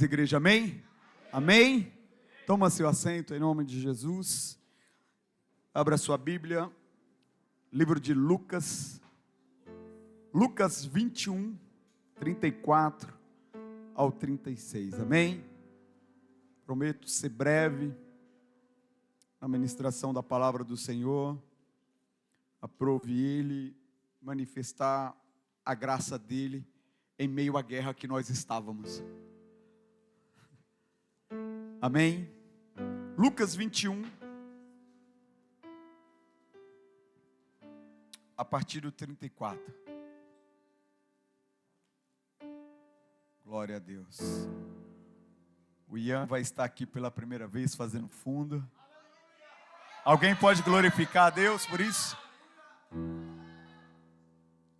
Igreja, amém? Amém? Toma seu assento em nome de Jesus. Abra sua Bíblia, livro de Lucas 21, 34 ao 36, amém? Prometo ser breve na ministração da palavra do Senhor. Aprove Ele manifestar a graça dEle em meio à guerra que nós estávamos. Amém? Lucas 21, a partir do 34. Glória a Deus. O Ian vai estar aqui pela primeira vez fazendo fundo. Alguém pode glorificar a Deus por isso?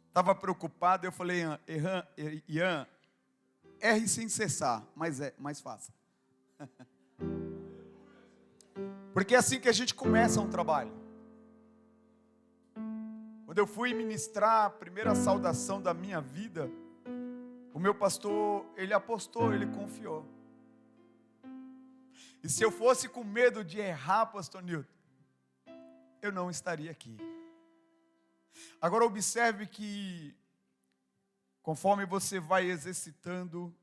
Estava preocupado, eu falei, Ian, erre sem cessar, mas faça. Porque é assim que a gente começa um trabalho. Quando eu fui ministrar a primeira saudação da minha vida, o meu pastor, ele apostou, ele confiou. E se eu fosse com medo de errar, pastor Nilton, eu não estaria aqui. Agora observe que, conforme você vai exercitando,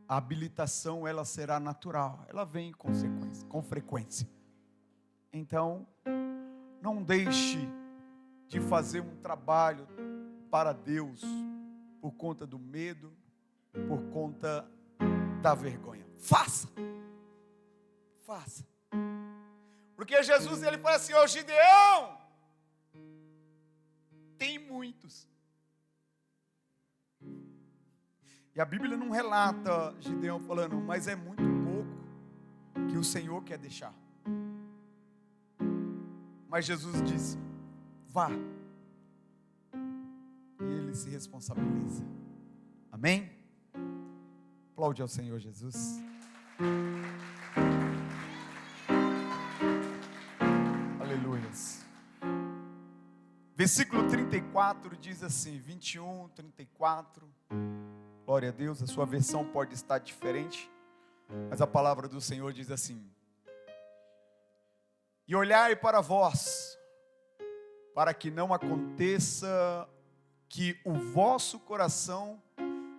a habilitação ela será natural, ela vem com frequência. Então, não deixe de fazer um trabalho para Deus por conta do medo, por conta da vergonha. Faça. Porque Jesus ele fala assim: ô Gideão, tem muitos. E a Bíblia não relata Gideão falando, mas é muito pouco que o Senhor quer deixar. Mas Jesus disse, vá. E ele se responsabiliza. Amém? Aplaude ao Senhor Jesus. Aleluias. Versículo 34 diz assim, 21, 34. Glória a Deus, a sua versão pode estar diferente, mas a palavra do Senhor diz assim: e olhai para vós, para que não aconteça que o vosso coração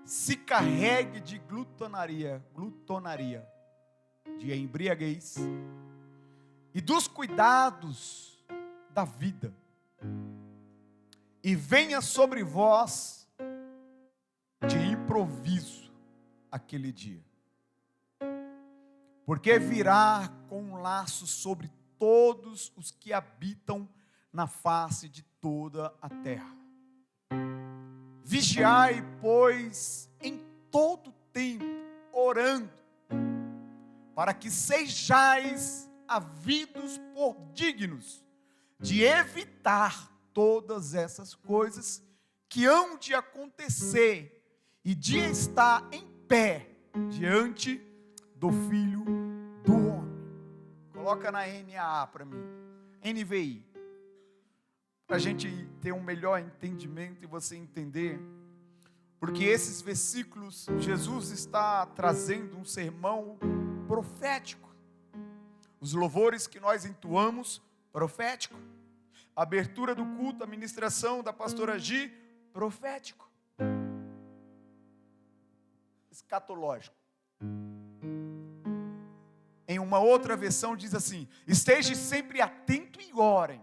se carregue de glutonaria, de embriaguez, e dos cuidados da vida, e venha sobre vós de improviso aquele dia, porque virá com um laço sobre todos os que habitam na face de toda a terra. Vigiai, pois, em todo tempo, orando, para que sejais havidos por dignos de evitar todas essas coisas que hão de acontecer e de estar em pé diante do Filho do Homem. Coloca na NAA para mim, NVI, para a gente ter um melhor entendimento e você entender, porque esses versículos, Jesus está trazendo um sermão profético. Os louvores que nós entoamos, profético. A abertura do culto, a ministração da pastora Gi, profético. Escatológico. Em uma outra versão diz assim: esteja sempre atento e orem,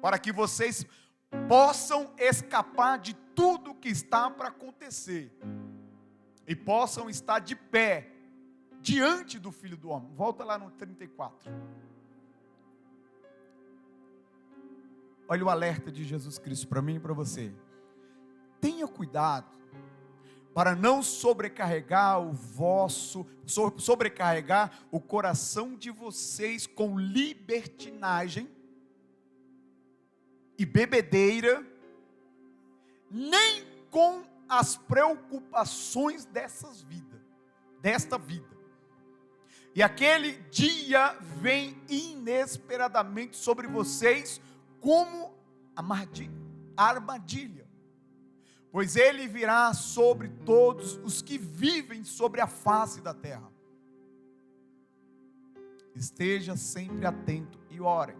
para que vocês possam escapar de tudo que está para acontecer e possam estar de pé diante do Filho do Homem. Volta lá no 34. Olha o alerta de Jesus Cristo para mim e para você. Tenha cuidado para não sobrecarregar sobrecarregar o coração de vocês com libertinagem e bebedeira, nem com as preocupações desta vida. E aquele dia vem inesperadamente sobre vocês como armadilha. pois ele virá sobre todos os que vivem sobre a face da terra. Esteja sempre atento e orem,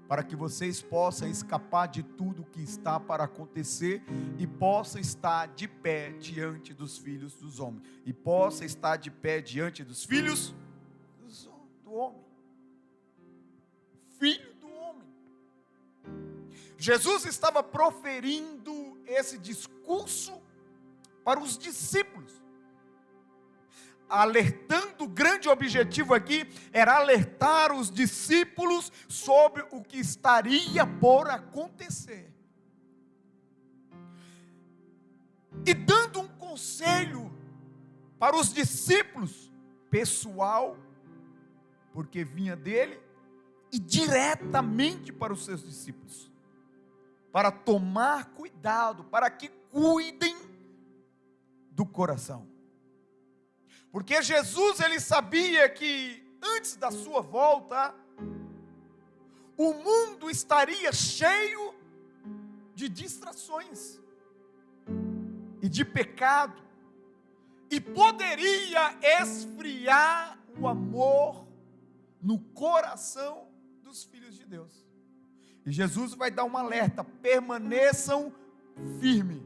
para que vocês possam escapar de tudo que está para acontecer e possam estar de pé diante dos filhos dos homens. E possa estar de pé diante dos filhos do homem. Filho do homem. Jesus estava proferindo esse discurso para os discípulos, alertando. O grande objetivo aqui era alertar os discípulos sobre o que estaria por acontecer, e dando um conselho para os discípulos, pessoal, porque vinha dele, e diretamente para os seus discípulos, para tomar cuidado, para que cuidem do coração. Porque Jesus, ele sabia que antes da sua volta, o mundo estaria cheio de distrações e de pecado, e poderia esfriar o amor no coração dos filhos de Deus. E Jesus vai dar um alerta: permaneçam firmes.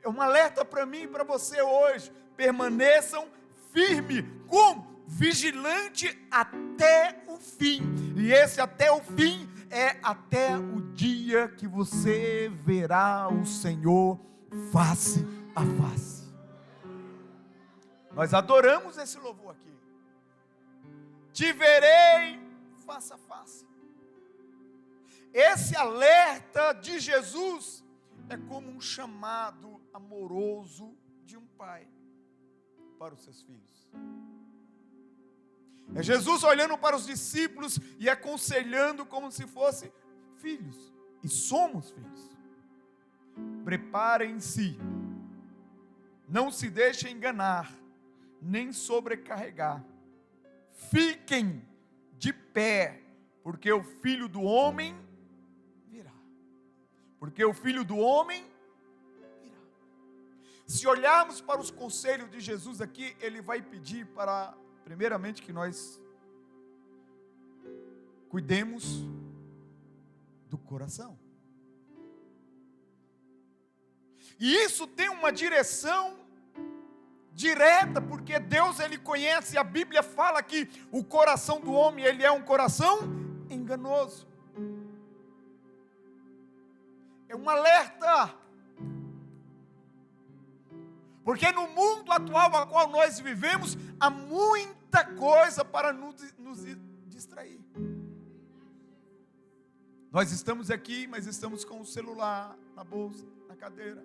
É um alerta para mim e para você hoje: permaneçam firmes, como? Vigilante até o fim. E esse até o fim é até o dia que você verá o Senhor face a face. Nós adoramos esse louvor aqui. Te verei face a face. Esse alerta de Jesus é como um chamado amoroso de um pai para os seus filhos. É Jesus olhando para os discípulos e aconselhando como se fossem filhos. E somos filhos. Preparem-se. Não se deixem enganar, nem sobrecarregar. Fiquem de pé, porque o Filho do Homem virá. Porque o Filho do Homem virá. Se olharmos para os conselhos de Jesus aqui, ele vai pedir para, primeiramente, que nós cuidemos do coração. E isso tem uma direção direta, porque Deus, ele conhece. A Bíblia fala que o coração do homem, ele é um coração enganoso. É um alerta, porque no mundo atual a qual nós vivemos, há muita coisa para nos distrair. Nós estamos aqui, mas estamos com o celular na bolsa, na cadeira.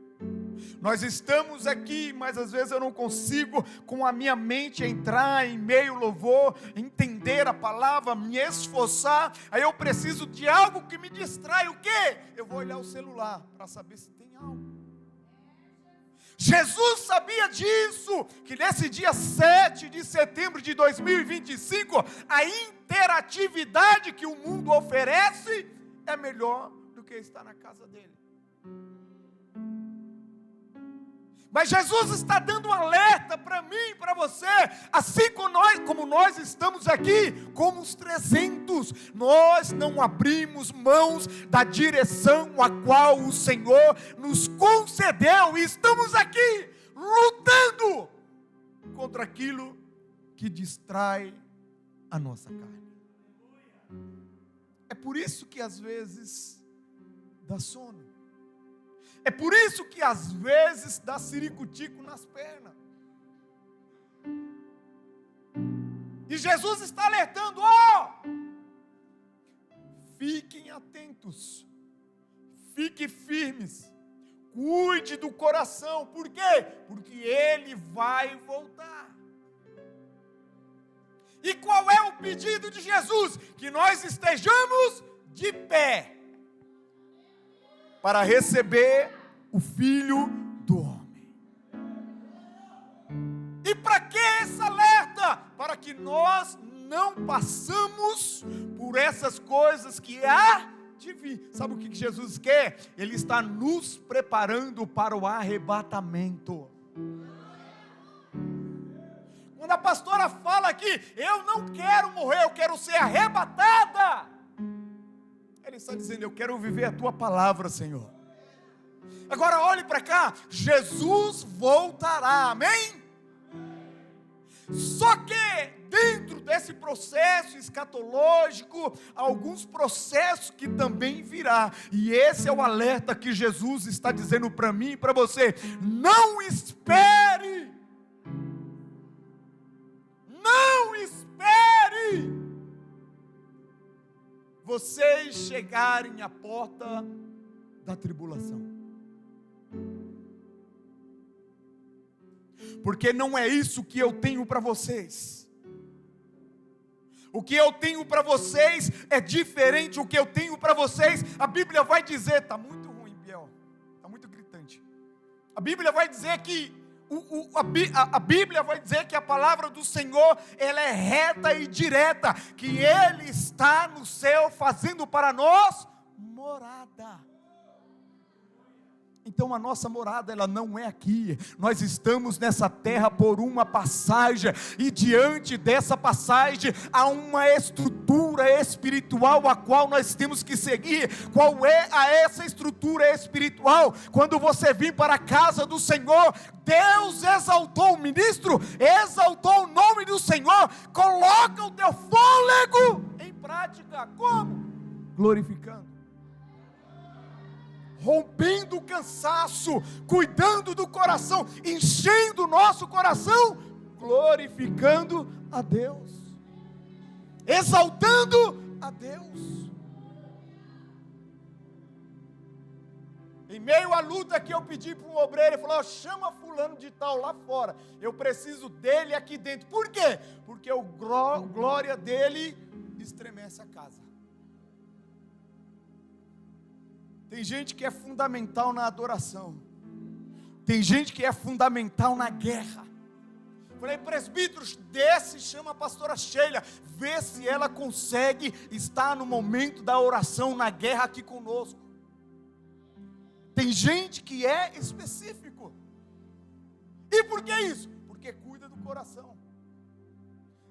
Nós estamos aqui, mas às vezes eu não consigo, com a minha mente, entrar em meio louvor, entender a palavra, me esforçar. Aí eu preciso de algo que me distrai. O quê? Eu vou olhar o celular para saber se tem algo. Jesus sabia disso, que nesse dia 7 de setembro de 2025, a interatividade que o mundo oferece é melhor do que estar na casa dele. Mas Jesus está dando um alerta para mim e para você, assim como nós estamos aqui, como os 300, nós não abrimos mãos da direção a qual o Senhor nos concedeu, e estamos aqui, lutando contra aquilo que distrai a nossa carne. É por isso que às vezes dá sono. É por isso que às vezes dá ciricutico nas pernas. E Jesus está alertando: fiquem atentos, fiquem firmes, cuide do coração. Por quê? Porque ele vai voltar. E qual é o pedido de Jesus? Que nós estejamos de pé, para receber o Filho do Homem. E para que esse alerta? Para que nós não passamos por essas coisas que há de vir. Sabe o que Jesus quer? Ele está nos preparando para o arrebatamento. Quando a pastora fala aqui, eu não quero morrer, eu quero ser arrebatada, ele está dizendo, eu quero viver a tua palavra, Senhor. Agora olhe para cá, Jesus voltará, amém? Só que dentro desse processo escatológico, alguns processos que também virá, e esse é o alerta que Jesus está dizendo para mim e para você: não espere, vocês chegarem à porta da tribulação, porque não é isso que eu tenho para vocês. O que eu tenho para vocês é diferente. O que eu tenho para vocês, a Bíblia vai dizer, está muito ruim, Biel, está muito gritante. A Bíblia vai dizer que a Bíblia vai dizer que a palavra do Senhor, ela é reta e direta, que Ele está no céu fazendo para nós morada. Então a nossa morada, ela não é aqui. Nós estamos nessa terra por uma passagem, e diante dessa passagem há uma estrutura espiritual a qual nós temos que seguir. Qual é essa estrutura espiritual? Quando você vir para a casa do Senhor, Deus exaltou o ministro, exaltou o nome do Senhor, coloca o teu fôlego em prática. Como? Glorificando, rompendo o cansaço, cuidando do coração, enchendo o nosso coração, glorificando a Deus, exaltando a Deus. Em meio à luta que eu pedi para um obreiro, ele falou: chama fulano de tal lá fora, eu preciso dele aqui dentro. Por quê? Porque o glória dele estremece a casa. Tem gente que é fundamental na adoração, tem gente que é fundamental na guerra. Falei: presbíteros, desce e chama a pastora Sheila, vê se ela consegue estar no momento da oração, na guerra aqui conosco. Tem gente que é específico. E por que isso? Porque cuida do coração.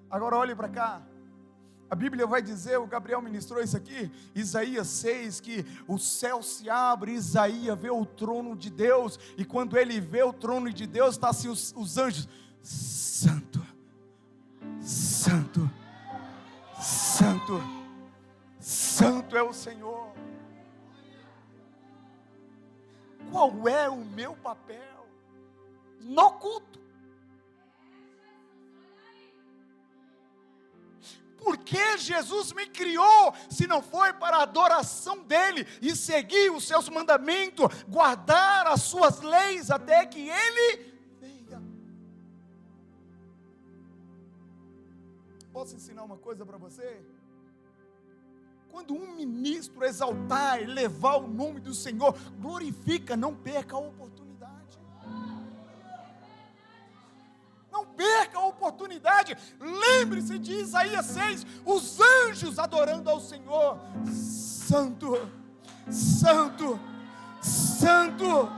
Agora olhe para cá. A Bíblia vai dizer, o Gabriel ministrou isso aqui, Isaías 6, que o céu se abre, Isaías vê o trono de Deus, e quando ele vê o trono de Deus, está assim os anjos: Santo, Santo, Santo, Santo é o Senhor. Qual é o meu papel no culto? Porque Jesus me criou, se não foi para a adoração dEle, e seguir os seus mandamentos, guardar as suas leis, até que Ele venha. Posso ensinar uma coisa para você? Quando um ministro exaltar, elevar o nome do Senhor, glorifica, não perca a oportunidade. Não perca a oportunidade. Lembre-se de Isaías 6, os anjos adorando ao Senhor: Santo, Santo, Santo.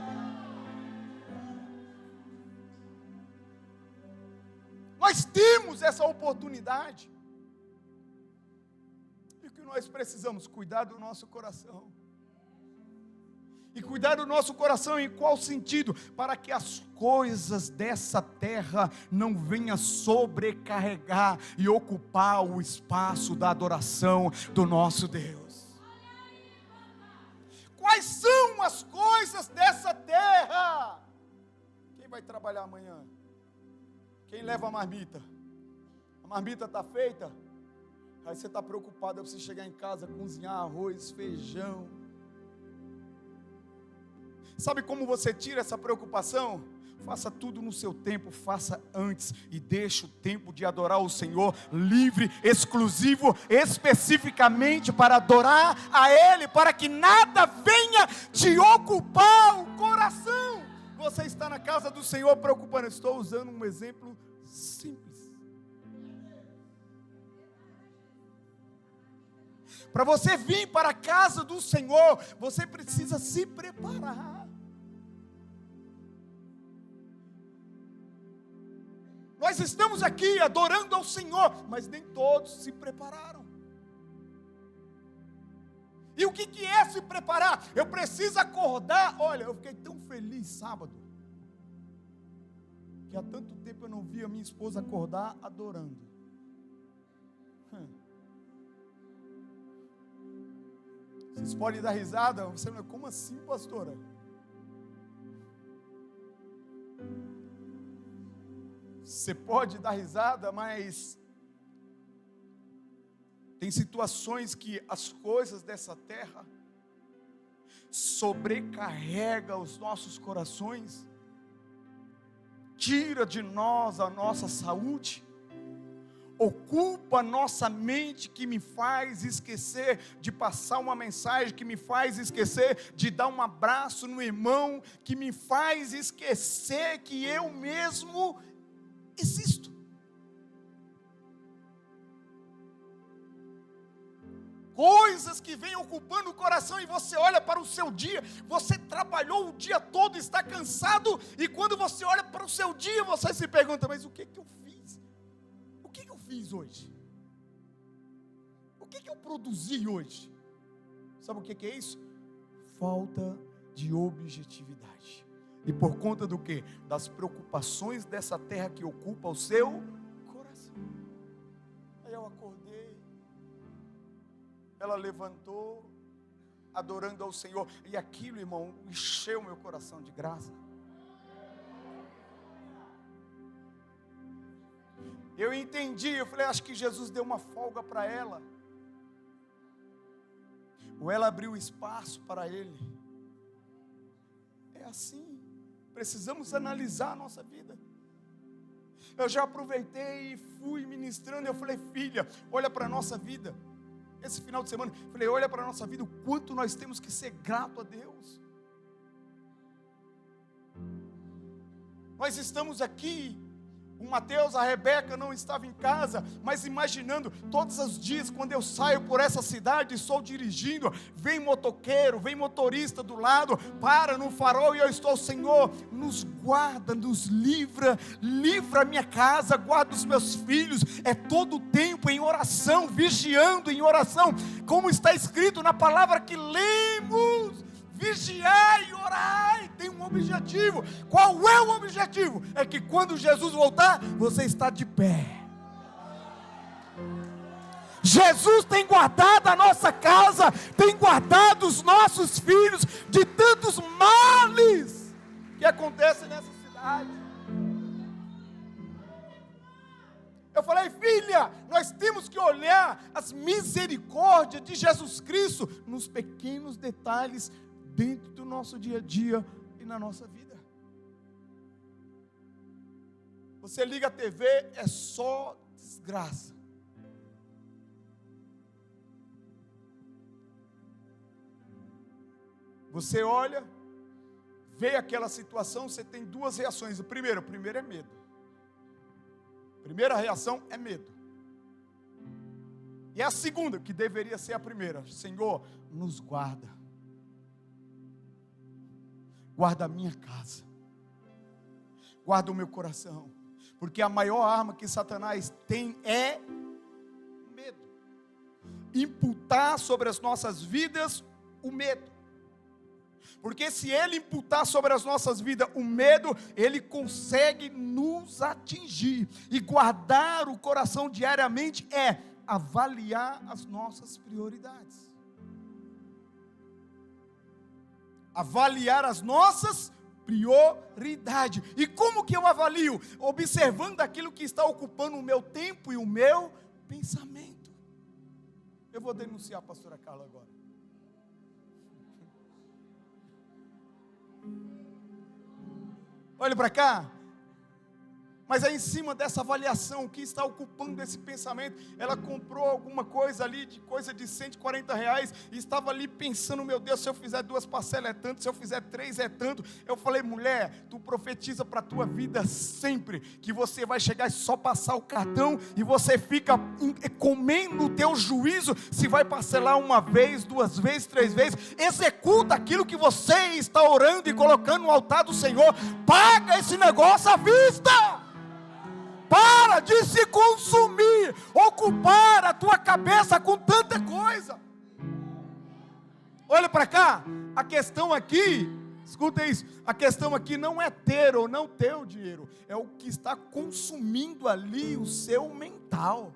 Nós temos essa oportunidade. E o que nós precisamos? Cuidar do nosso coração. E cuidar do nosso coração em qual sentido? Para que as coisas dessa terra não venham sobrecarregar e ocupar o espaço da adoração do nosso Deus. Quais são as coisas dessa terra? Quem vai trabalhar amanhã? Quem leva a marmita? A marmita está feita? Aí você está preocupado, é você chegar em casa, cozinhar arroz, feijão. Sabe como você tira essa preocupação? Faça tudo no seu tempo, faça antes, e deixe o tempo de adorar o Senhor livre, exclusivo, especificamente para adorar a Ele, para que nada venha te ocupar o coração. Você está na casa do Senhor preocupando. Estou usando um exemplo simples. Para você vir para a casa do Senhor, você precisa se preparar. Nós estamos aqui adorando ao Senhor, mas nem todos se prepararam. E o que é se preparar? Eu preciso acordar. Olha, eu fiquei tão feliz sábado, que há tanto tempo eu não via minha esposa acordar adorando. Vocês podem dar risada. Você fala, como assim, pastora? Você pode dar risada, mas tem situações que as coisas dessa terra sobrecarregam os nossos corações, tira de nós a nossa saúde, ocupa a nossa mente, que me faz esquecer de passar uma mensagem, que me faz esquecer de dar um abraço no irmão, que me faz esquecer que eu mesmo existo. Coisas que vêm ocupando o coração, e você olha para o seu dia, você trabalhou o dia todo, está cansado, e quando você olha para o seu dia, você se pergunta, mas o que eu fiz? O que eu fiz hoje? O que eu produzi hoje? Sabe o que é isso? Falta de objetividade. E por conta do quê? Das preocupações dessa terra que ocupa o seu coração. Aí eu acordei, ela levantou, adorando ao Senhor, e aquilo, irmão, encheu meu coração de graça. Eu entendi, eu falei, acho que Jesus deu uma folga para ela, ou ela abriu espaço para ele. É assim. Precisamos analisar a nossa vida. Eu já aproveitei e fui ministrando. Eu falei, filha, olha para a nossa vida. Esse final de semana, eu falei, olha para a nossa vida, o quanto nós temos que ser grato a Deus. Nós estamos aqui. O Mateus, a Rebeca não estava em casa, mas imaginando, todos os dias quando eu saio por essa cidade, estou dirigindo, vem motoqueiro, vem motorista do lado, para no farol e eu estou, Senhor, nos guarda, nos livra, livra a minha casa, guarda os meus filhos, é todo o tempo em oração, vigiando em oração, como está escrito na palavra que lemos. Vigiai e orai, tem um objetivo. Qual é o objetivo? É que quando Jesus voltar, você está de pé. Jesus tem guardado a nossa casa, tem guardado os nossos filhos de tantos males que acontecem nessa cidade. Eu falei, filha, nós temos que olhar as misericórdias de Jesus Cristo nos pequenos detalhes dentro do nosso dia a dia e na nossa vida. Você liga a TV, é só desgraça. Você olha, vê aquela situação, você tem duas reações. O primeiro é medo. A primeira reação é medo. E a segunda, que deveria ser a primeira, Senhor, nos guarda. Guarda a minha casa, guarda o meu coração, porque a maior arma que Satanás tem é medo. Imputar sobre as nossas vidas o medo, porque se ele imputar sobre as nossas vidas o medo, ele consegue nos atingir. E guardar o coração diariamente é avaliar as nossas prioridades. Avaliar as nossas prioridades. E como que eu avalio? Observando aquilo que está ocupando o meu tempo e o meu pensamento. Eu vou denunciar a pastora Carla agora. Olha para cá. Mas é em cima dessa avaliação, o que está ocupando esse pensamento? Ela comprou alguma coisa ali, coisa de R$140, e estava ali pensando, meu Deus, se eu fizer 2 parcelas é tanto, se eu fizer 3 é tanto. Eu falei, mulher, tu profetiza para a tua vida sempre, que você vai chegar e só passar o cartão, e você fica comendo o teu juízo, se vai parcelar 1 vez, 2 vezes, 3 vezes. Executa aquilo que você está orando e colocando no altar do Senhor. Paga esse negócio à vista. Para de se consumir, ocupar a tua cabeça com tanta coisa. Olha para cá, a questão aqui, escuta isso, a questão aqui não é ter ou não ter o dinheiro, é o que está consumindo ali o seu mental.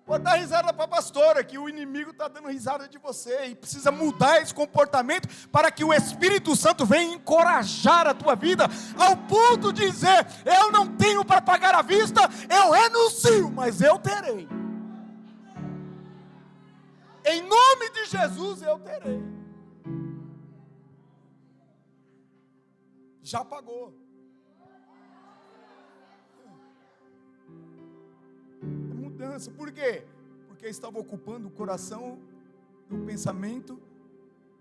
Pode dar risada para a pastora, que o inimigo está dando risada de você, e precisa mudar esse comportamento, para que o Espírito Santo venha encorajar a tua vida, ao ponto de dizer, eu não tenho para pagar à vista, eu renuncio, mas eu terei. Em nome de Jesus eu terei. Já pagou. Por quê? Porque estava ocupando o coração e o pensamento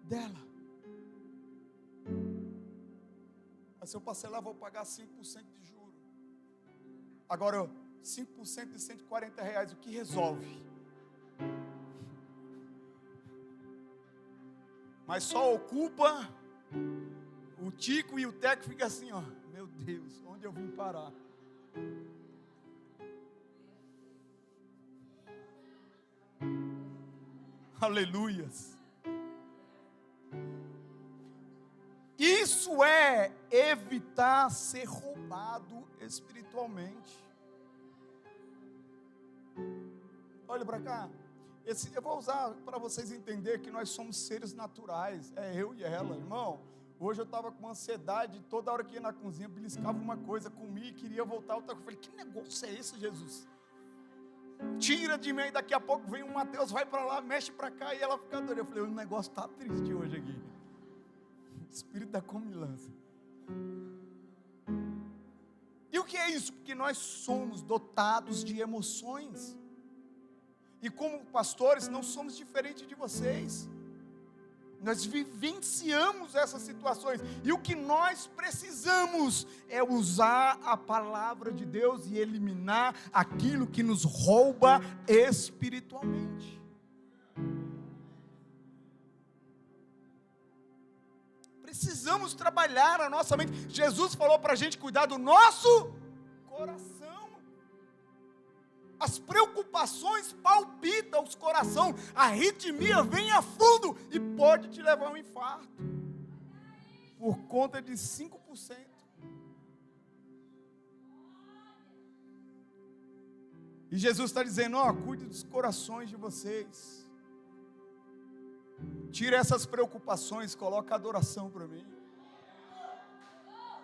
dela. Mas se eu parcelar, vou pagar 5% de juros. Agora, 5% de R$140, o que resolve? Mas só ocupa, o tico e o teco fica assim, ó, meu Deus, onde eu vim parar? Aleluias. Isso é evitar ser roubado espiritualmente. Olha para cá. Eu vou usar para vocês entenderem que nós somos seres naturais. É eu e ela, irmão. Hoje eu estava com ansiedade, toda hora que ia na cozinha, beliscava uma coisa, comia e queria voltar outra coisa. Eu falei, que negócio é esse, Jesus? Tira de mim, e daqui a pouco vem um Mateus, vai para lá, mexe para cá, e ela fica doida. Eu falei, o negócio está triste hoje aqui. Espírito da comilança. E o que é isso? Porque nós somos dotados de emoções. E como pastores, não somos diferentes de vocês. Nós vivenciamos essas situações. E o que nós precisamos é usar a palavra de Deus e eliminar aquilo que nos rouba espiritualmente. Precisamos trabalhar a nossa mente. Jesus falou para a gente cuidar do nosso coração. As preocupações palpitam os corações, a arritmia vem a fundo e pode te levar a um infarto, por conta de 5%. E Jesus está dizendo, cuide dos corações de vocês, tira essas preocupações, coloca a adoração para mim,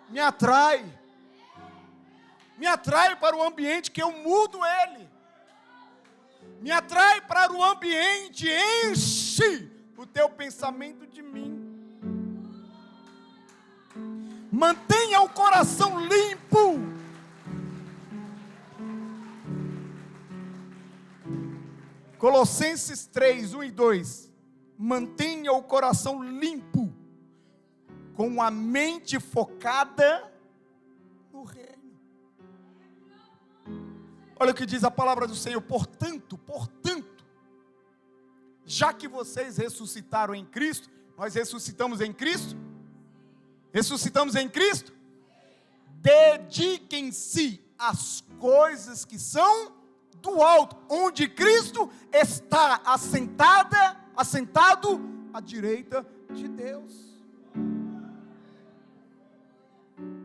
me atrai para o ambiente que eu mudo ele, me atrai para o ambiente, enche o teu pensamento de mim, mantenha o coração limpo, Colossenses 3, 1 e 2, mantenha o coração limpo, com a mente focada no reino. Olha o que diz a palavra do Senhor, portanto, já que vocês ressuscitaram em Cristo, nós ressuscitamos em Cristo? Ressuscitamos em Cristo? Dediquem-se às coisas que são do alto, onde Cristo está assentado à direita de Deus.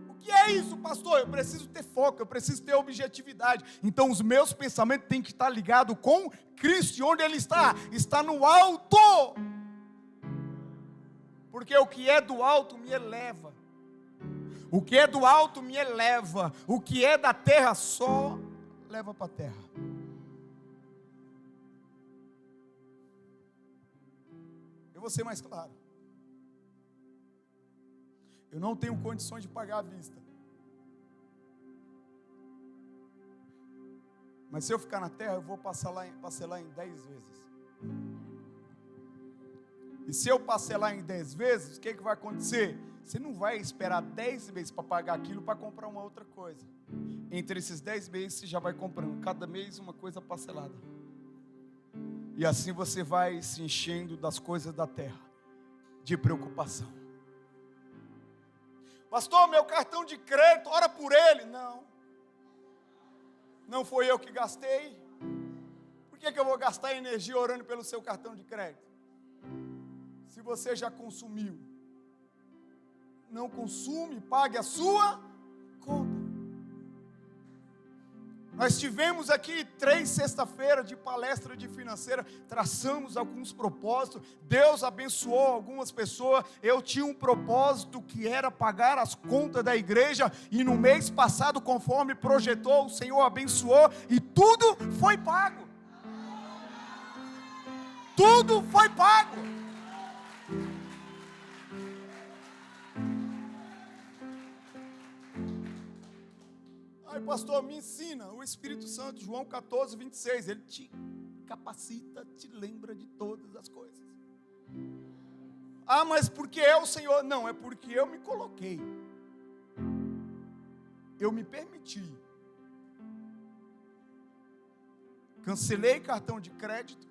O que é isso, pastor? Eu preciso ter foco, eu preciso ter objetividade. Então os meus pensamentos têm que estar ligados com Cristo. E onde Ele está? Está no alto. Porque o que é do alto me eleva. O que é do alto me eleva. O que é da terra só leva para a terra. Eu vou ser mais claro. Eu não tenho condições de pagar à vista. Mas se eu ficar na terra, eu vou parcelar em 10 vezes. E se eu parcelar em 10 vezes, o que vai acontecer? Você não vai esperar 10 meses para pagar aquilo para comprar uma outra coisa. Entre esses 10 meses, você já vai comprando cada mês uma coisa parcelada. E assim você vai se enchendo das coisas da terra, de preocupação. Pastor, meu cartão de crédito, ora por ele. Não foi eu que gastei. Por que eu vou gastar energia orando pelo seu cartão de crédito? Se você já consumiu, não consume, pague a sua conta. Nós tivemos aqui 3 sexta-feiras de palestra de financeira, traçamos alguns propósitos, Deus abençoou algumas pessoas. Eu tinha um propósito que era pagar as contas da igreja, e no mês passado, conforme projetou, o Senhor abençoou, e tudo foi pago. Tudo foi pago. Ai, pastor, me ensina. O Espírito Santo, João 14, 26, ele te capacita, te lembra de todas as coisas. Ah, mas porque é o Senhor? Não, é porque eu me coloquei. Eu me permiti. Cancelei cartão de crédito.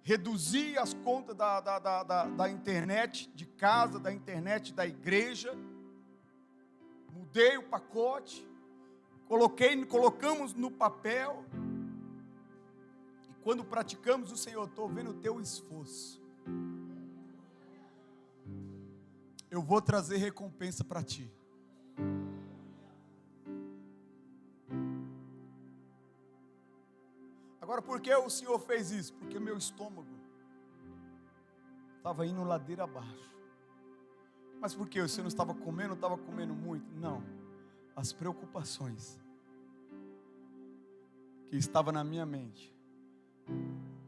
Reduzi as contas da internet, de casa, da internet, da igreja. Mudei o pacote. Colocamos no papel. E quando praticamos o Senhor, estou vendo o teu esforço. Eu vou trazer recompensa para ti. Agora, por que o Senhor fez isso? Porque meu estômago estava indo ladeira abaixo. Mas por que? Você não estava comendo muito? Não. As preocupações que estavam na minha mente,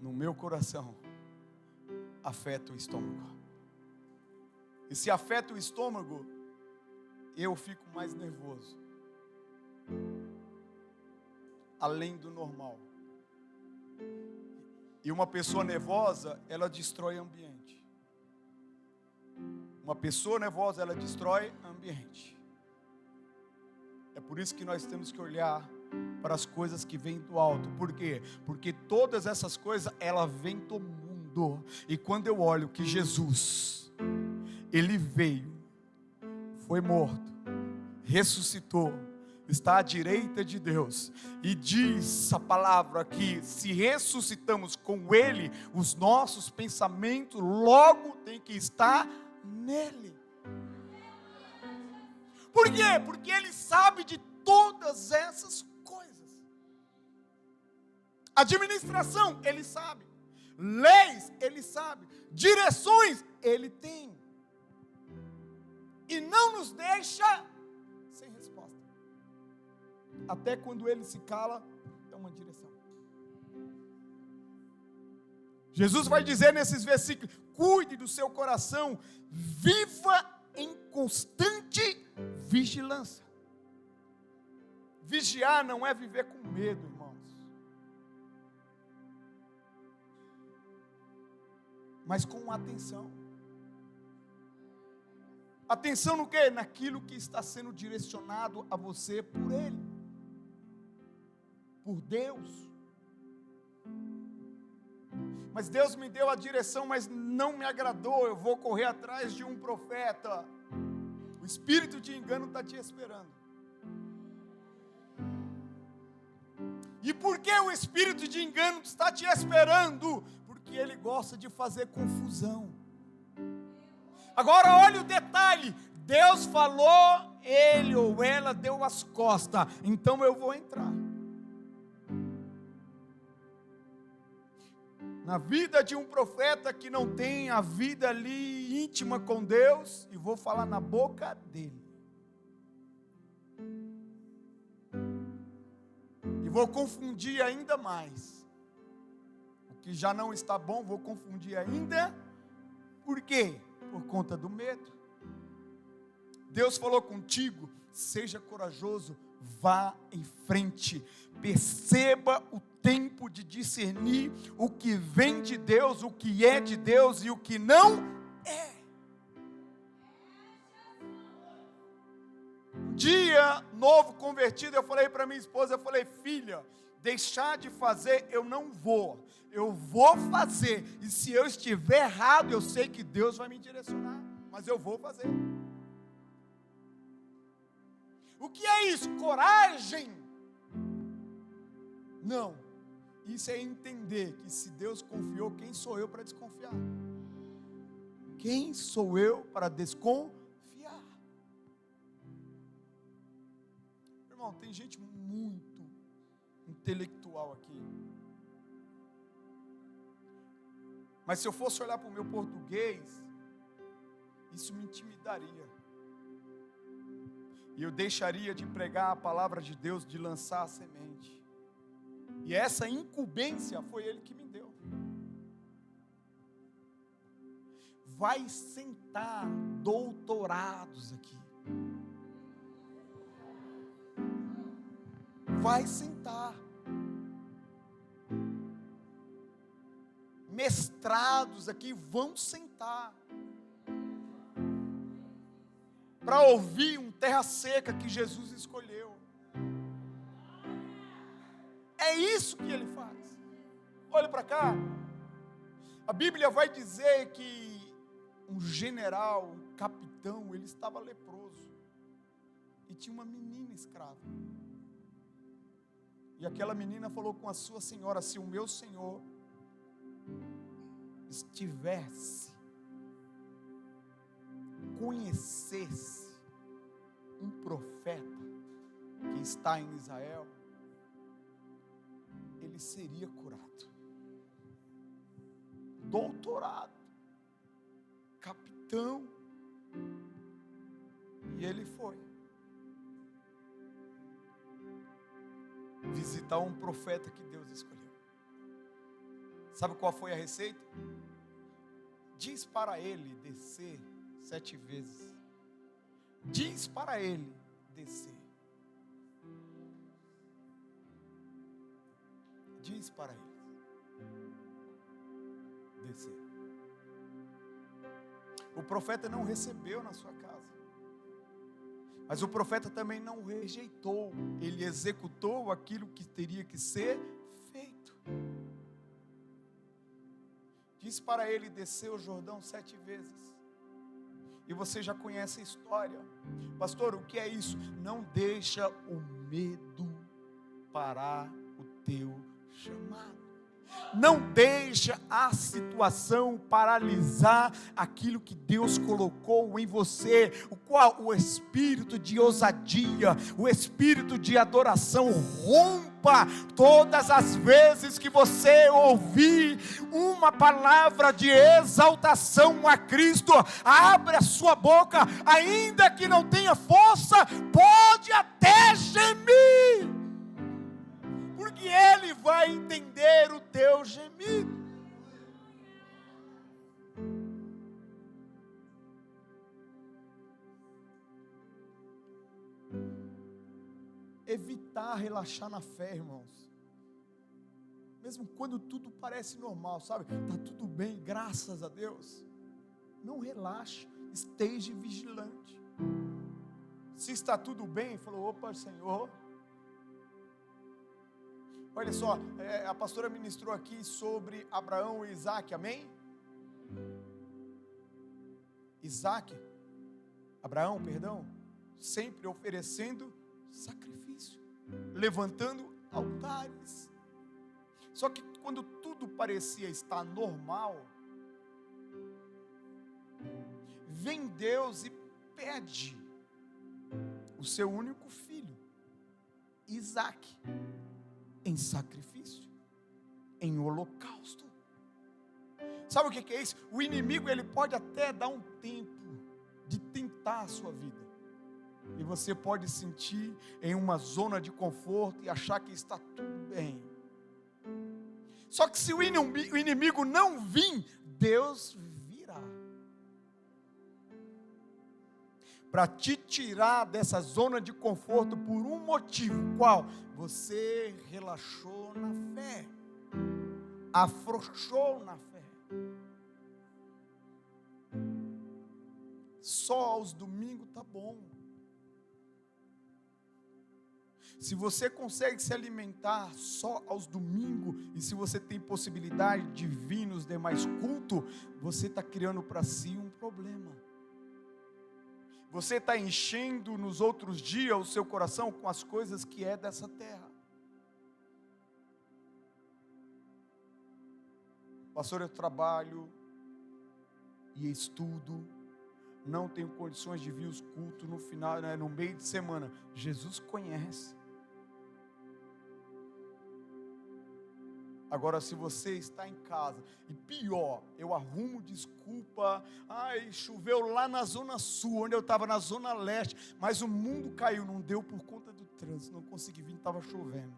no meu coração, afetam o estômago. E se afeta o estômago, eu fico mais nervoso. Além do normal. E uma pessoa nervosa, ela destrói o ambiente. Uma pessoa nervosa, ela destrói o ambiente. É por isso que nós temos que olhar para as coisas que vêm do alto. Por quê? Porque todas essas coisas, elas vêm do mundo. E quando eu olho que Jesus, Ele veio, foi morto, ressuscitou, está à direita de Deus, e diz a palavra que se ressuscitamos com Ele, os nossos pensamentos logo tem que estar nele. Por quê? Porque Ele sabe de todas essas coisas. Administração, Ele sabe. Leis, Ele sabe. Direções, Ele tem. E não nos deixa sem resposta. Até quando Ele se cala, é uma direção. Jesus vai dizer nesses versículos: cuide do seu coração, viva em constante vigilância. Vigiar não é viver com medo, irmãos. Mas com atenção. Atenção no quê? Naquilo que está sendo direcionado a você por Ele. Por Deus. Mas Deus me deu a direção, mas não me agradou. Eu vou correr atrás de um profeta. O espírito de engano está te esperando. E por que o espírito de engano está te esperando? Porque ele gosta de fazer confusão. Agora olha o detalhe. Deus falou, ele ou ela deu as costas. Então eu vou entrar. Na vida de um profeta que não tem a vida ali íntima com Deus, e vou falar na boca dele. E vou confundir ainda mais. O que já não está bom, vou confundir ainda. Por quê? Por conta do medo. Deus falou contigo, seja corajoso, vá em frente, perceba o tempo de discernir o que vem de Deus, o que é de Deus e o que não é. Um dia, novo convertido, eu falei para minha esposa, eu falei, filha, deixar de fazer eu não vou, eu vou fazer, e se eu estiver errado, eu sei que Deus vai me direcionar, mas eu vou fazer. O que é isso? Coragem? Não, isso é entender que se Deus confiou, quem sou eu para desconfiar? Quem sou eu para desconfiar? Irmão, tem gente muito intelectual aqui, mas se eu fosse olhar para o meu português, isso me intimidaria, e eu deixaria de pregar a palavra de Deus, de lançar a semente, e essa incumbência foi Ele que me deu. Vai sentar doutorados aqui, vai sentar, mestrados aqui vão sentar, para ouvir um terra seca que Jesus escolheu. É isso que Ele faz. Olha para cá, a Bíblia vai dizer que um general, um capitão, ele estava leproso, e tinha uma menina escrava, e aquela menina falou com a sua senhora, se o meu senhor conhecesse um profeta que está em Israel, ele seria curado. Doutorado, capitão, e ele foi visitar um profeta que Deus escolheu. Sabe qual foi a receita? Diz para ele descer 7 vezes. Diz para ele descer. Diz para ele descer. O profeta não recebeu na sua casa, mas o profeta também não rejeitou, ele executou aquilo que teria que ser feito. Diz para ele descer o Jordão 7 vezes, e você já conhece a história. Pastor, o que é isso? Não deixa o medo parar o teu chamado. Não deixa a situação paralisar aquilo que Deus colocou em você, o qual o espírito de ousadia, o espírito de adoração rompa todas as vezes que você ouvir uma palavra de exaltação a Cristo. Abre a sua boca, ainda que não tenha força, pode até gemir, porque Ele vai entender o teu gemido. Evitar relaxar na fé, irmãos. Mesmo quando tudo parece normal, sabe? Está tudo bem, graças a Deus. Não relaxe, esteja vigilante. Se está tudo bem, falou, opa, Senhor. Olha só, a pastora ministrou aqui sobre Abraão e Isaac, amém? Abraão, sempre oferecendo sacrifício, levantando altares. Só que quando tudo parecia estar normal, vem Deus e pede o seu único filho, Isaac, em sacrifício, em holocausto. Sabe o que é isso? O inimigo, ele pode até dar um tempo de tentar a sua vida, e você pode sentir em uma zona de conforto e achar que está tudo bem. Só que se o inimigo não vir, Deus virá. para te tirar dessa zona de conforto por um motivo. Qual? Você relaxou na fé, afrouxou na fé. Só aos domingos tá bom. Se você consegue se alimentar só aos domingos, e se você tem possibilidade de vir nos demais cultos, você está criando para si um problema. Você está enchendo nos outros dias o seu coração com as coisas que é dessa terra. Pastor, eu trabalho e estudo, não tenho condições de vir os cultos no final, no meio de semana. Jesus conhece. Agora, se você está em casa, e pior, eu arrumo desculpa, choveu lá na zona sul, onde eu estava na zona leste, mas o mundo caiu, não deu por conta do trânsito, não consegui vir, estava chovendo.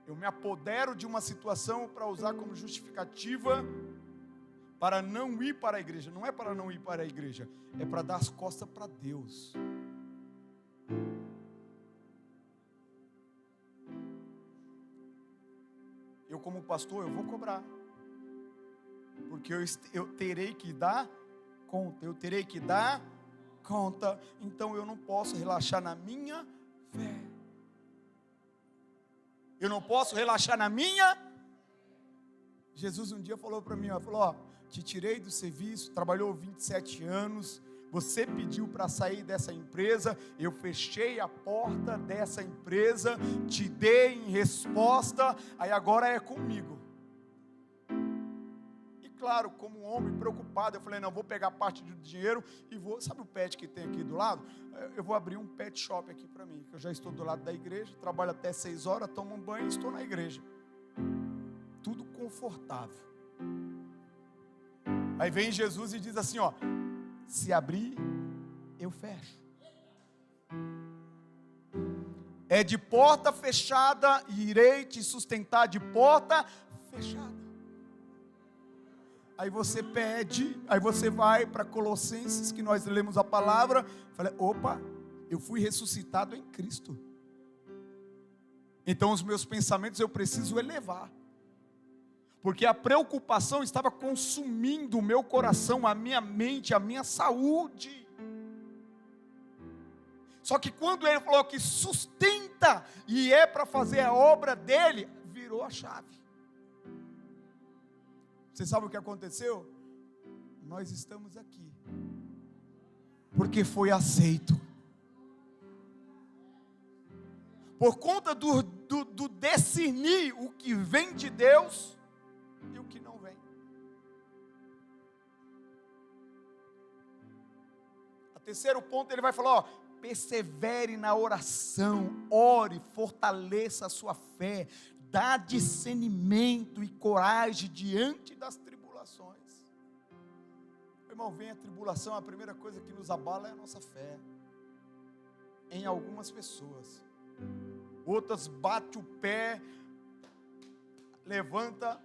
Eu me apodero de uma situação para usar como justificativa, para não ir para a igreja. Não é para não ir para a igreja, é para dar as costas para Deus. Eu, como pastor, eu vou cobrar, porque eu terei que dar conta, então eu não posso relaxar na minha fé, eu não posso relaxar na minha. Jesus um dia falou para mim, te tirei do serviço, trabalhou 27 anos, você pediu para sair dessa empresa, eu fechei a porta dessa empresa, te dei em resposta, aí agora é comigo. E claro, como um homem preocupado, eu falei, não, vou pegar parte do dinheiro e vou, sabe o pet que tem aqui do lado? Eu vou abrir um pet shop aqui para mim, que eu já estou do lado da igreja, trabalho até 6 horas, tomo um banho e estou na igreja. Tudo confortável. Aí vem Jesus e diz assim, se abrir, eu fecho. É de porta fechada e irei te sustentar de porta fechada. Aí você pede, aí você vai para Colossenses, que nós lemos a palavra, fala, opa, eu fui ressuscitado em Cristo. Então os meus pensamentos eu preciso elevar. Porque a preocupação estava consumindo o meu coração, a minha mente, a minha saúde. Só que quando ele falou que sustenta e é para fazer a obra dele, virou a chave. Você sabe o que aconteceu? Nós estamos aqui porque foi aceito. Por conta do discernir o que vem de Deus e o que não vem. A terceiro ponto ele vai falar, persevere na oração, ore, fortaleça a sua fé, dá discernimento e coragem diante das tribulações. Irmão, vem a tribulação, a primeira coisa que nos abala é a nossa fé. Em algumas pessoas, outras bate o pé, levanta,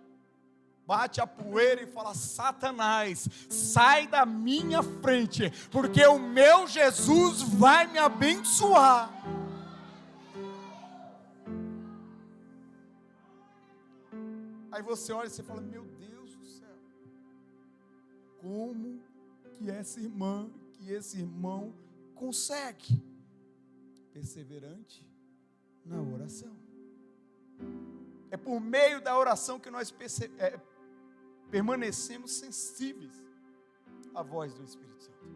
bate a poeira e fala, Satanás, sai da minha frente, porque o meu Jesus vai me abençoar. Aí você olha e você fala, meu Deus do céu, como que essa irmã, que esse irmão consegue? Perseverante na oração. É por meio da oração que nós permanecemos sensíveis à voz do Espírito Santo.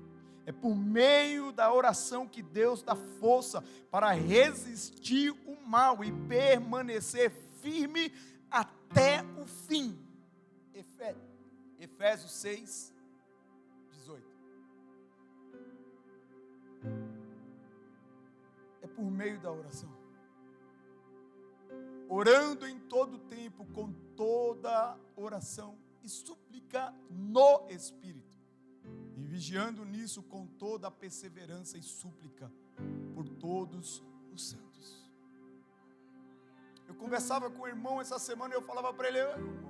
É por meio da oração que Deus dá força para resistir o mal e permanecer firme até o fim. Efésios 6, 18. É por meio da oração. Orando em todo tempo, com toda oração e súplica no Espírito, e vigiando nisso com toda a perseverança e súplica por todos os santos. Eu conversava com o irmão essa semana e eu falava para ele,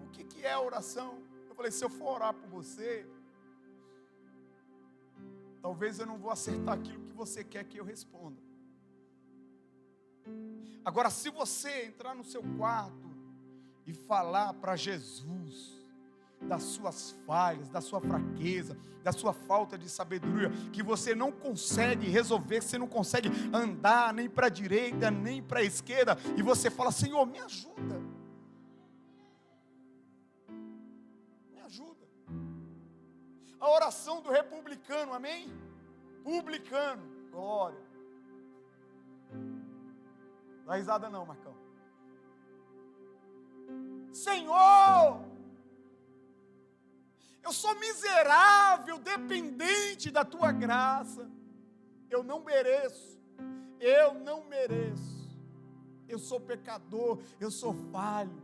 o que é a oração? Eu falei, se eu for orar por você, talvez eu não vou acertar aquilo que você quer que eu responda. Agora, se você entrar no seu quarto e falar para Jesus das suas falhas, da sua fraqueza, da sua falta de sabedoria, que você não consegue resolver, que você não consegue andar nem para a direita, nem para a esquerda, e você fala: Senhor, me ajuda. Me ajuda. A oração do republicano, amém? Publicano, glória. Dá risada não, Marcão. Senhor, eu sou miserável, dependente da tua graça. Eu não mereço. Eu sou pecador, eu sou falho.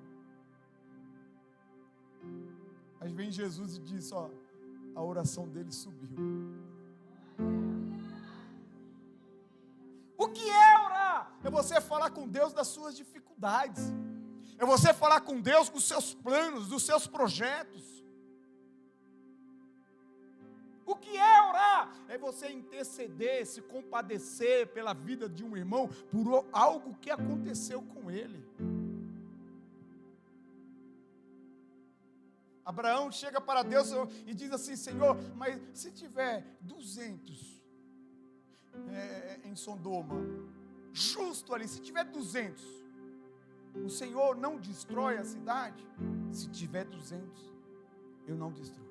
Mas vem Jesus e diz: ó, a oração dele subiu. O que é orar? É você falar com Deus das suas dificuldades. É você falar com Deus dos seus planos, dos seus projetos. O que é orar? É você interceder, se compadecer pela vida de um irmão por algo que aconteceu com ele. Abraão chega para Deus e diz assim: Senhor, mas se tiver 200 em Sodoma, justo ali, se tiver 200, o Senhor não destrói a cidade? Se tiver 200, eu não destruo.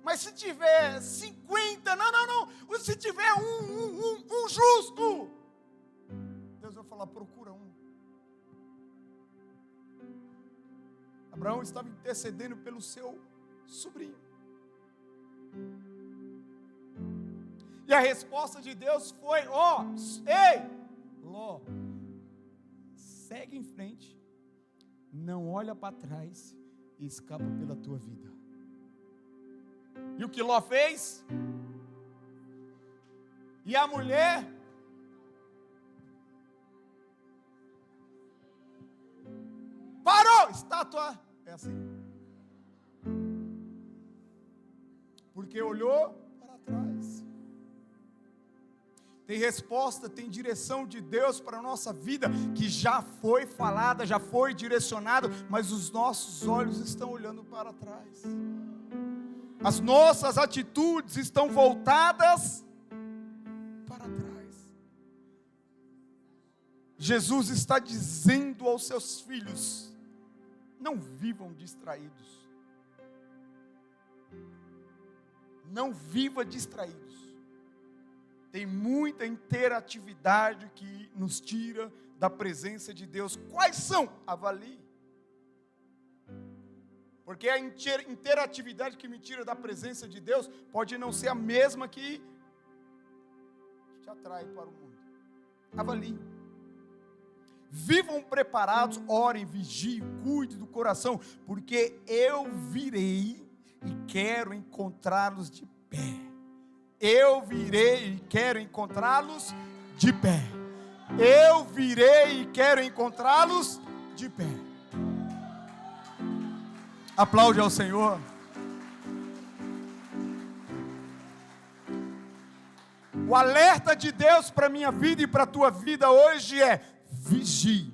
Mas se tiver 50, não, se tiver um justo, Deus vai falar: procura um. Abraão estava intercedendo pelo seu sobrinho. E a resposta de Deus foi: ei, Ló, segue em frente, não olha para trás e escapa pela tua vida. E o que Ló fez? E a mulher? Parou! Estátua é assim. Porque olhou para trás. Tem resposta, tem direção de Deus para a nossa vida, que já foi falada, já foi direcionado, mas os nossos olhos estão olhando para trás. As nossas atitudes estão voltadas para trás. Jesus está dizendo aos seus filhos: não vivam distraídos. Não viva distraídos. Tem muita interatividade que nos tira da presença de Deus. Quais são? Avalie. Porque a interatividade que me tira da presença de Deus pode não ser a mesma que te atrai para o mundo. Avalie. Vivam preparados, orem, vigiem, cuide do coração, porque eu virei e quero encontrá-los de pé. Eu virei e quero encontrá-los de pé. Eu virei e quero encontrá-los de pé. Aplaude ao Senhor. O alerta de Deus para a minha vida e para a tua vida hoje é: vigie.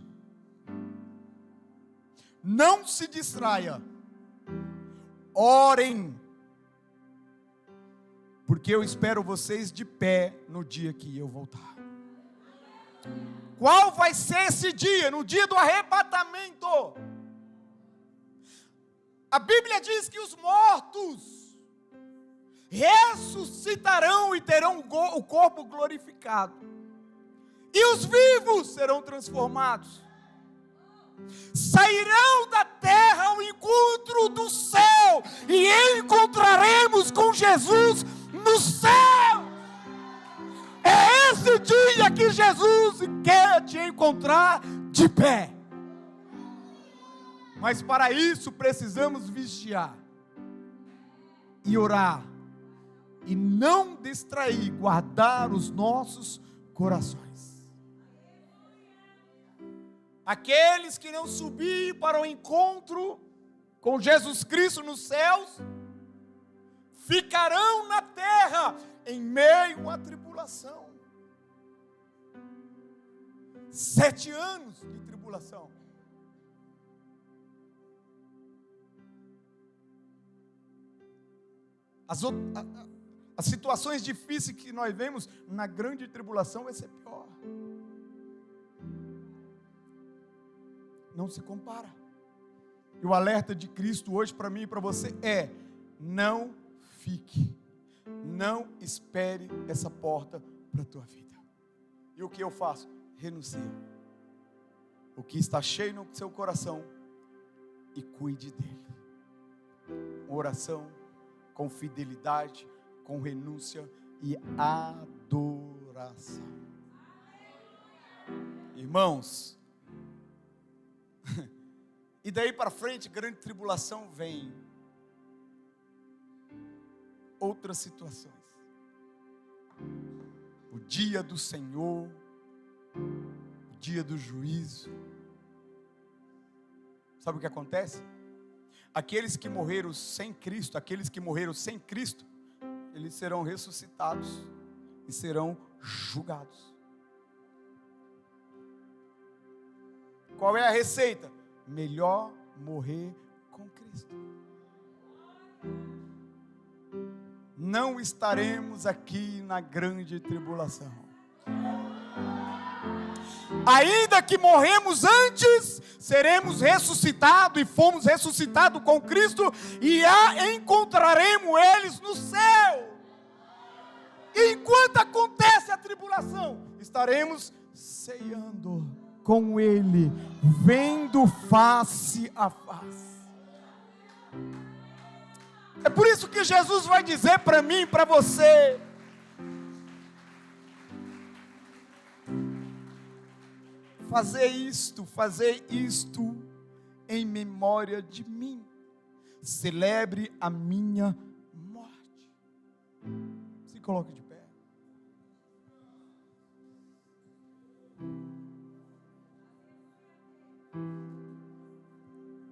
Não se distraia. Orem. Porque eu espero vocês de pé no dia que eu voltar. Qual vai ser esse dia? No dia do arrebatamento. A Bíblia diz que os mortos ressuscitarão e terão o corpo glorificado. E os vivos serão transformados. Sairão da terra ao encontro do céu e encontraremos com Jesus no céu. É esse dia que Jesus quer te encontrar de pé. Mas para isso precisamos vigiar e orar e não distrair, guardar os nossos corações. Aqueles que não subirem para o encontro com Jesus Cristo nos céus, ficarão na terra em meio à tribulação. 7 anos de tribulação. As situações difíceis que nós vemos na grande tribulação vai ser pior. Não se compara. E o alerta de Cristo hoje para mim e para você é: não fique, não espere essa porta para a tua vida. E o que eu faço? Renuncie. O que está cheio no seu coração e cuide dele. Com oração, com fidelidade, com renúncia e adoração. Irmãos, e daí para frente, grande tribulação vem. Outras situações. O dia do Senhor, o dia do juízo. Sabe o que acontece? Aqueles que morreram sem Cristo, eles serão ressuscitados e serão julgados. Qual é a receita? Melhor morrer com Cristo. Não estaremos aqui na grande tribulação. Ainda que morremos antes, seremos ressuscitados e fomos ressuscitados com Cristo e encontraremos eles no céu. E enquanto acontece a tribulação, estaremos ceando com Ele, vendo face a face. É por isso que Jesus vai dizer para mim e para você: fazer isto em memória de mim. Celebre a minha morte. Se coloque de pé.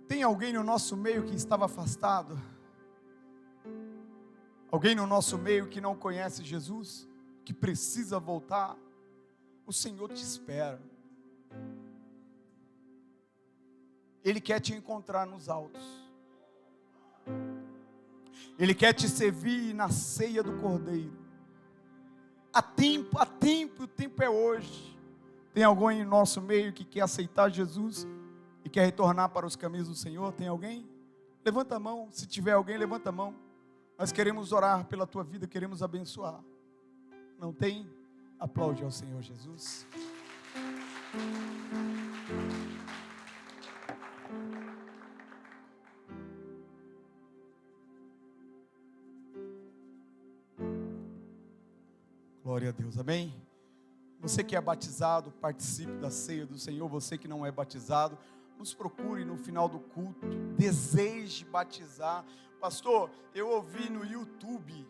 Tem alguém no nosso meio que estava afastado? Alguém no nosso meio que não conhece Jesus? Que precisa voltar? O Senhor te espera. Ele quer te encontrar nos altos. Ele quer te servir na ceia do Cordeiro. Há tempo, o tempo é hoje. Tem alguém no nosso meio que quer aceitar Jesus e quer retornar para os caminhos do Senhor? Tem alguém? Levanta a mão. Se tiver alguém, levanta a mão. Nós queremos orar pela tua vida, queremos abençoar. Não tem? Aplaude ao Senhor Jesus. Glória a Deus, amém? Você que é batizado, participe da ceia do Senhor. Você que não é batizado, nos procure no final do culto, deseje batizar. Pastor, eu ouvi no YouTube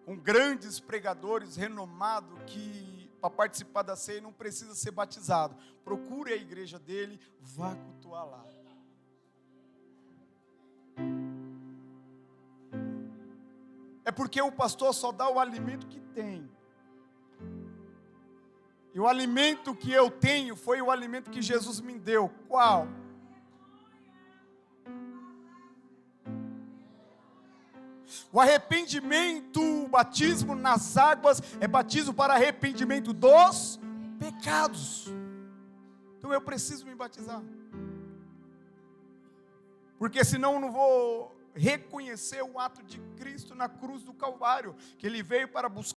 com grandes pregadores renomados que para participar da ceia não precisa ser batizado. Procure a igreja dele, vá cultuar lá. É porque o pastor só dá o alimento que tem. E o alimento que eu tenho foi o alimento que Jesus me deu. Qual? O arrependimento, o batismo nas águas é batismo para arrependimento dos pecados. Então eu preciso me batizar. Porque senão eu não vou reconhecer o ato de Cristo na cruz do Calvário, que Ele veio para buscar